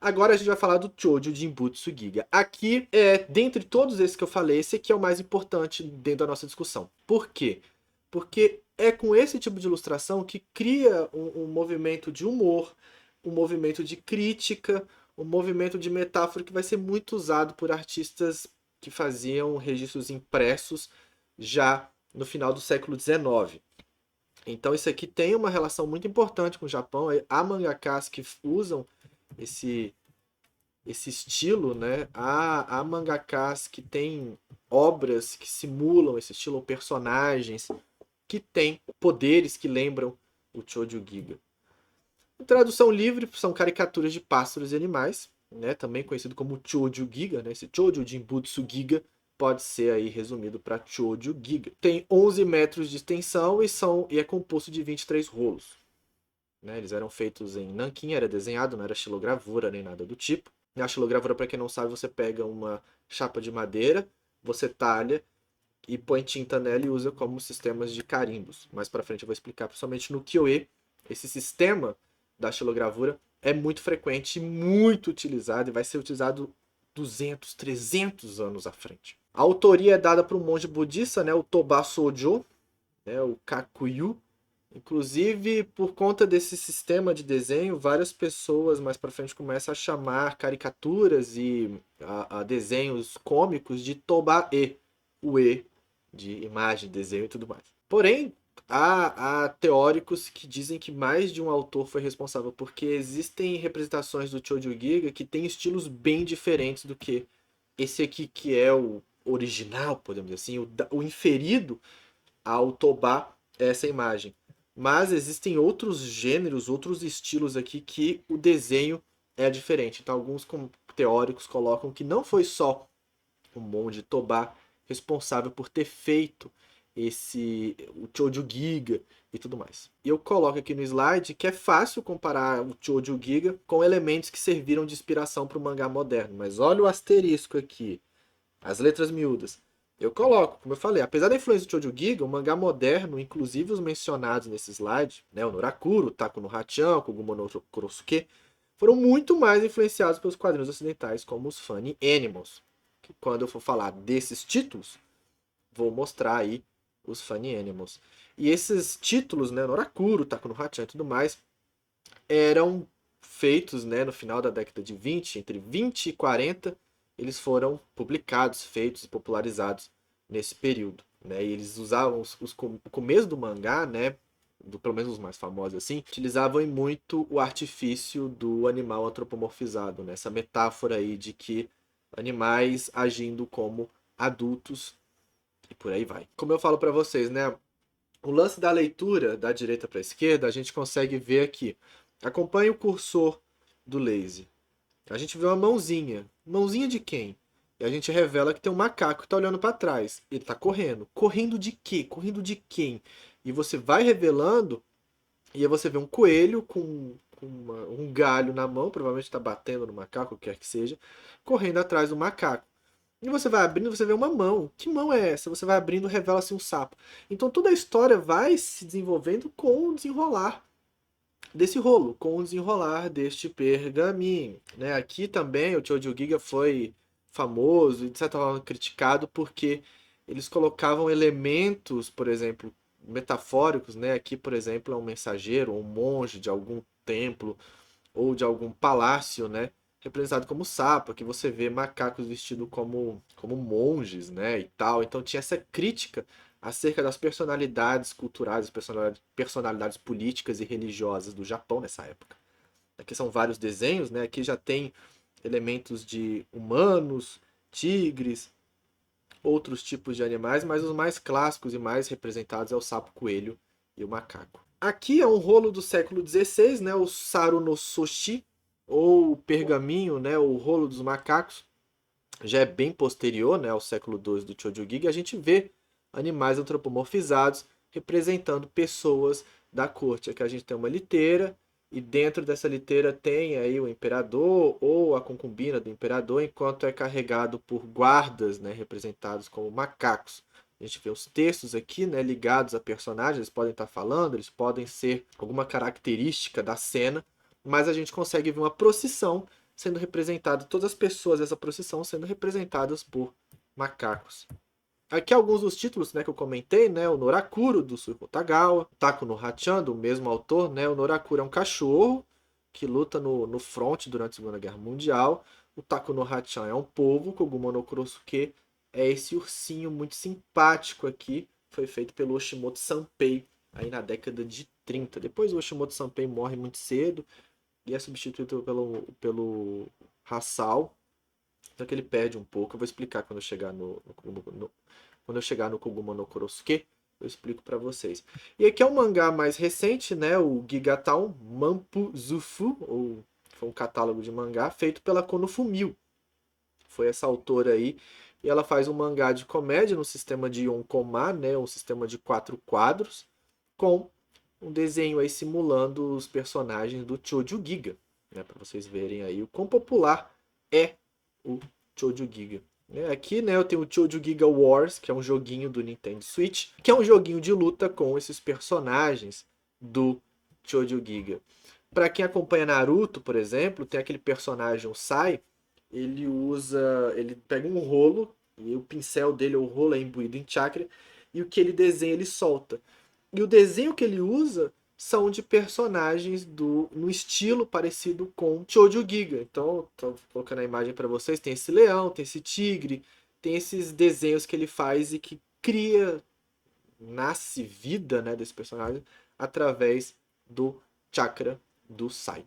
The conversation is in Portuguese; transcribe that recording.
Agora a gente vai falar do Choujou Jinbutsu Giga. Aqui, dentre todos esses que eu falei, esse aqui é o mais importante dentro da nossa discussão. Por quê? Porque é com esse tipo de ilustração que cria um movimento de humor, um movimento de crítica, um movimento de metáfora que vai ser muito usado por artistas que faziam registros impressos já no final do século XIX. Então isso aqui tem uma relação muito importante com o Japão. Há mangakas que usam esse, esse estilo, né? Há mangakas que têm obras que simulam esse estilo, ou personagens que têm poderes que lembram o Choujou Giga. Em tradução livre, são caricaturas de pássaros e animais, né? Também conhecido como Choujou Giga, né? Esse Choujou Jinbutsu Giga pode ser aí resumido para Choujou Giga. Tem 11 metros de extensão e é composto de 23 rolos. Né? Eles eram feitos em nanquim, era desenhado, não era xilogravura nem nada do tipo. E a xilogravura, para quem não sabe, você pega uma chapa de madeira, você talha e põe tinta nela e usa como sistemas de carimbos. Mais para frente eu vou explicar, principalmente no Kyoe, esse sistema da xilogravura é muito frequente e muito utilizado e vai ser utilizado 200, 300 anos à frente. A autoria é dada para um monge budista, né, o Toba Sojo, né, o Kakuyu. Inclusive, por conta desse sistema de desenho, várias pessoas mais para frente começam a chamar caricaturas e a desenhos cômicos de Toba-e, o E de imagem, desenho e tudo mais. Porém, há teóricos que dizem que mais de um autor foi responsável, porque existem representações do Choujou Giga que têm estilos bem diferentes do que esse aqui, que é o original, podemos dizer assim, o inferido ao Toba, essa imagem. Mas existem outros gêneros, outros estilos aqui que o desenho é diferente. Então, alguns teóricos colocam que não foi só o monge Toba responsável por ter feito o Choujou Giga e tudo mais. E eu coloco aqui no slide que é fácil comparar o Choujou Giga com elementos que serviram de inspiração para o mangá moderno. Mas olha o asterisco aqui, as letras miúdas. Eu coloco, como eu falei, apesar da influência do Choujou Giga, o mangá moderno, inclusive os mencionados nesse slide, né, o Norakuro, o Taku no Hachan, o Koguma no Kurosuke, foram muito mais influenciados pelos quadrinhos ocidentais, como os Funny Animals. Que quando eu for falar desses títulos, vou mostrar aí os Funny Animals. E esses títulos, né, Norakuro, Taku no Hachan e tudo mais, eram feitos, né, no final da década de 20, entre 20 e 40, eles foram publicados, feitos e popularizados nesse período. Né? E eles usavam o começo do mangá, né, pelo menos os mais famosos assim, utilizavam muito o artifício do animal antropomorfizado, né? Essa metáfora aí de que animais agindo como adultos e por aí vai. Como eu falo para vocês, né, o lance da leitura da direita para a esquerda, a gente consegue ver aqui. Acompanhe o cursor do laser. A gente vê uma mãozinha. Mãozinha de quem? E a gente revela que tem um macaco que está olhando para trás. Ele está correndo. Correndo de quê? Correndo de quem? E você vai revelando e aí você vê um coelho com um galho na mão, provavelmente está batendo no macaco, o que quer que seja, correndo atrás do macaco. E você vai abrindo, você vê uma mão. Que mão é essa? Você vai abrindo, revela-se um sapo. Então toda a história vai se desenvolvendo com o desenrolar desse rolo, com o desenrolar deste pergaminho. Né? Aqui também o Choujou Giga foi famoso e de certa forma criticado porque eles colocavam elementos, por exemplo, metafóricos, né? Aqui, por exemplo, é um mensageiro, um monge de algum templo ou de algum palácio, né? Representado como sapo, que você vê macacos vestidos como monges, né? E tal. Então tinha essa crítica acerca das personalidades culturais, personalidades políticas e religiosas do Japão nessa época. Aqui são vários desenhos, né? Aqui já tem elementos de humanos, tigres, outros tipos de animais, mas os mais clássicos e mais representados é o sapo, coelho e o macaco. Aqui é um rolo do século XVI, né, o Saru no Soshi, ou o pergaminho, né, o rolo dos macacos. Já é bem posterior, né, ao século II do Choujou Giga. A gente vê animais antropomorfizados representando pessoas da corte. Aqui a gente tem uma liteira e dentro dessa liteira tem aí o imperador ou a concubina do imperador, enquanto é carregado por guardas, né, representados como macacos. A gente vê os textos aqui, né, ligados a personagens, eles podem estar falando, eles podem ser alguma característica da cena, mas a gente consegue ver uma procissão sendo representadas, todas as pessoas dessa procissão sendo representadas por macacos. Aqui alguns dos títulos, né, que eu comentei, né, o Norakuro, do Sui Hotagawa, Taku no Hachan, do mesmo autor, né, o Norakuro é um cachorro que luta no front durante a Segunda Guerra Mundial, o Taku no Hachan é um polvo, Koguma no Kurosuke é esse ursinho muito simpático aqui, foi feito pelo Oshimoto Sanpei, aí na década de 30. Depois o Oshimoto Sanpei morre muito cedo e é substituído pelo Hasao, então que ele perde um pouco. Eu vou explicar quando eu chegar quando eu chegar no Koguma no Kurosuke, eu explico para vocês. E aqui é um mangá mais recente, né? O Gigatown Manpu Zufu, ou foi um catálogo de mangá feito pela Konofumil. Foi essa autora aí. E ela faz um mangá de comédia no sistema de Yonkoma, né? Um sistema de 4 quadros, com um desenho aí simulando os personagens do Choujou Giga, né? Para vocês verem aí o quão popular é o Choujou Giga. Aqui, né, eu tenho o Choujou Giga Wars, que é um joguinho do Nintendo Switch, que é um joguinho de luta com esses personagens do Choujou Giga. Para quem acompanha Naruto, por exemplo, tem aquele personagem, o Sai, ele pega um rolo, e o pincel dele, o rolo é imbuído em chakra, e o que ele desenha, ele solta. E o desenho que ele usa são de personagens no estilo parecido com Choujou Giga. Então, tô colocando a imagem para vocês, tem esse leão, tem esse tigre, tem esses desenhos que ele faz e que cria, nasce vida, né, desse personagem através do chakra do Sai.